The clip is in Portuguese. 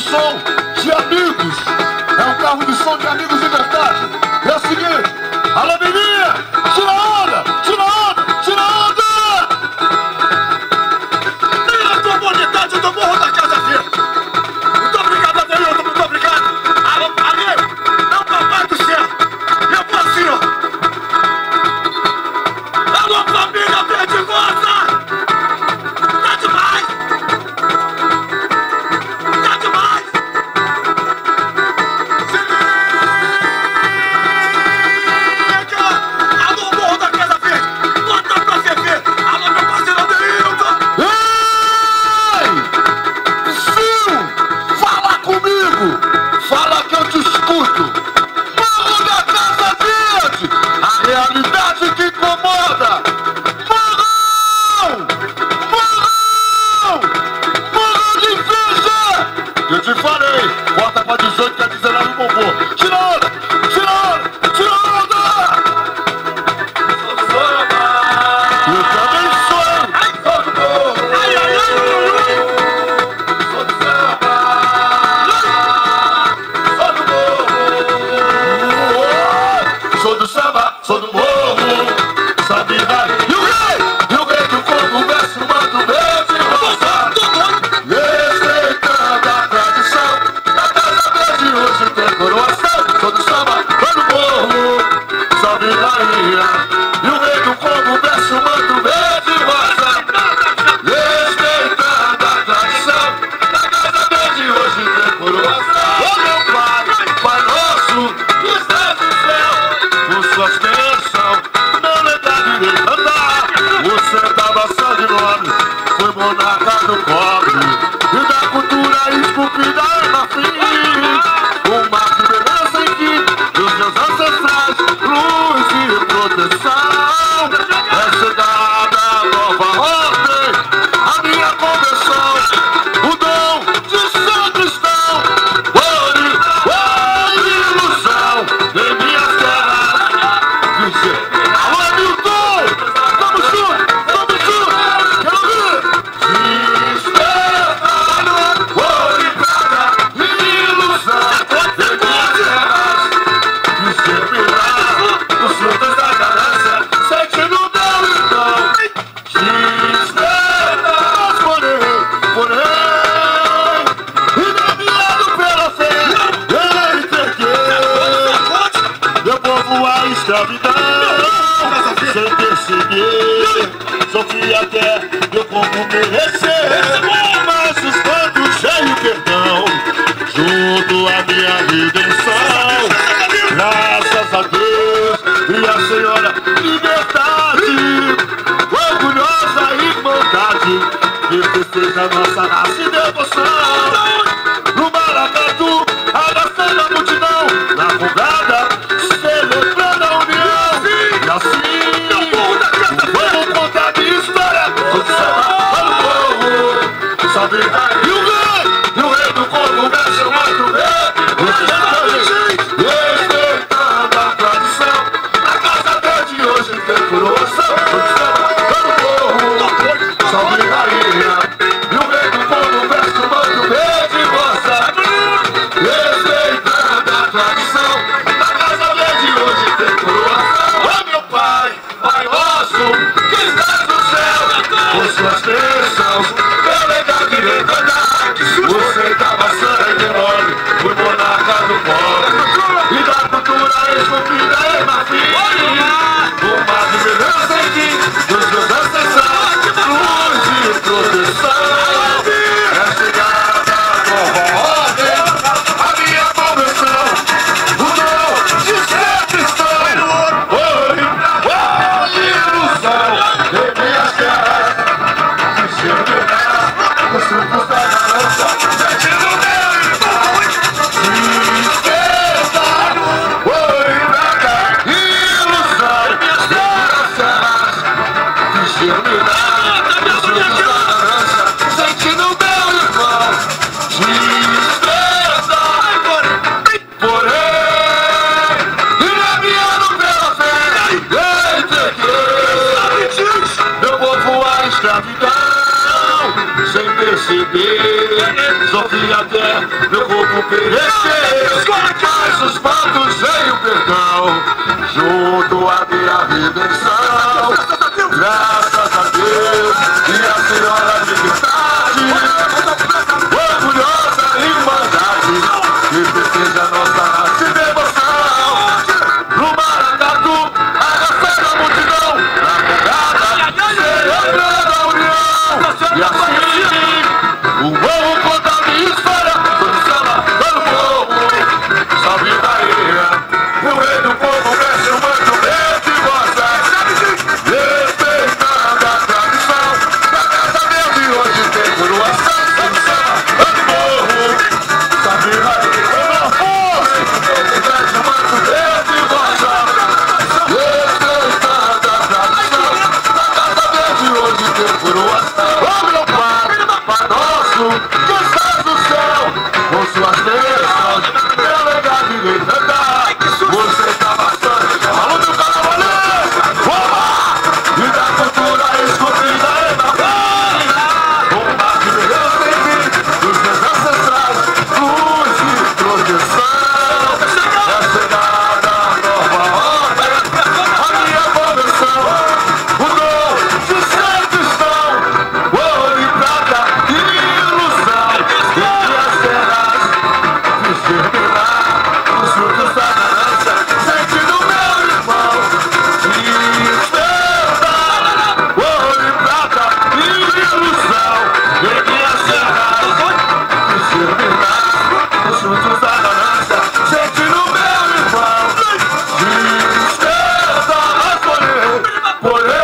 som de amigos. É um carro de som de amigos de verdade. É o seguinte, alô menina, tira onda, tira onda, tira onda! Menina, tua bonitade do morro da Casa Verde. Muito obrigado, Adelildo, muito obrigado. Alô, amigo, é o papai do céu. Eu vou assim, ó. Alô, família Verdigosa! Tá demais! Tá demais! Se liga! Alô, morro da Casa Verde! Bota pra ferver! Alô, meu parceiro Adelildo! Ei! Sil! Fala comigo! Fala que eu te escuto! Morro da Casa Verde! A realidade que incomoda! Eu te falei, bota pra 18 que é 19 bombom. Tira onda, tira onda, tira onda! Eu também sou! Sou do morro! Ai, ai, ai! Sou do samba! Sou do morro! Sou do samba, sou do morro! Sabe, vai! E o rei! E o rei do corpo, verso, manto, verde, rosa! Hoje tem coroação, sou do samba, sou do morro, salve Bahia. E o rei do fogo veste o manto verde e rosa, respeitando a tradição. Na Casa Verde hoje tem coroação. Ô meu pai, Pai nosso, que estás no céu, por sua extensão, meu legado irei cantar. Você tava só de nome, foi monarca do cobre, e da cultura esculpida é marfim. Uma beleza em que dos meus ancestrais, luz e proteção. É chegada a nova ordem, a minha conversão, o dom de ser cristão. Ilusão em minhas terras. Alô, Hamilton! Tamo junto, tamo junto! Quero ouvir! Escravidão, sem perceber, sofri até meu povo merecer, mas os bandos cheio perdão, junto à minha redenção, graças a Deus e a Senhora Liberdade, orgulhosa irmandade, que festeja nossa raça e devoção, no maracatu, abraçando a multidão, na fogada, celebrando a união. E assim, vamos contar a minha história. Sou de samba, sou do morro, salve e o rei do corpo mexe o manto verde, respeitando a tradição. A Casa Verde hoje tem coroação. Sou de samba, sou do morro, salve rainha. E o rei do corpo mexe o manto verde e rosa, respeitando a tradição. A Casa Verde hoje tem coroação. Ô meu pai, Pai nosso, que estás no céu, por suas bênçãos, meu legado irei cantar. Você dava sangue enorme, foi monarca do pobre, e da cultura esculpida em marfim. Uma beleza em que dos meus ancestrais, luz e proteção. É chegada a nova ordem, a minha conversão, o dom de ser cristão. Ilusão em minhas terras, de ser verdade. seguir, sofri até meu corpo perecer, mas os fatos veio perdão, junto à minha redenção. Graças a Deus e a Senhora de Liberdade, orgulhosa irmandade, que festeja nossa raça e devoção. No maracatu, arrastando a multidão, na pegada, celebrando a união. E assim, o morro conta a minha história, todo samba, todo povo, salve Bahia. O rei do povo mexe muito bem que gosta, respeitando a tradição. Da casa verde hoje tem coroação, todo samba, todo povo, salve Bahia. Cansados do céu, com suas bênçãos, meu legado de libertar. Você tá bastante, alô meu carnavalês, e da cultura escondida é na paz. O mar de Deus tem fim, dos meus ancestrais, luz e proteção. É chegada a nova ordem, a minha conversão, o dom de ser cristão, ouro e prata e os frutos da ganância, sente no meu irmão, e esperta, ouro e prata e ilusão, entre as terras, exterminar os frutos da ganância, sente no meu irmão, e esperta, mas porém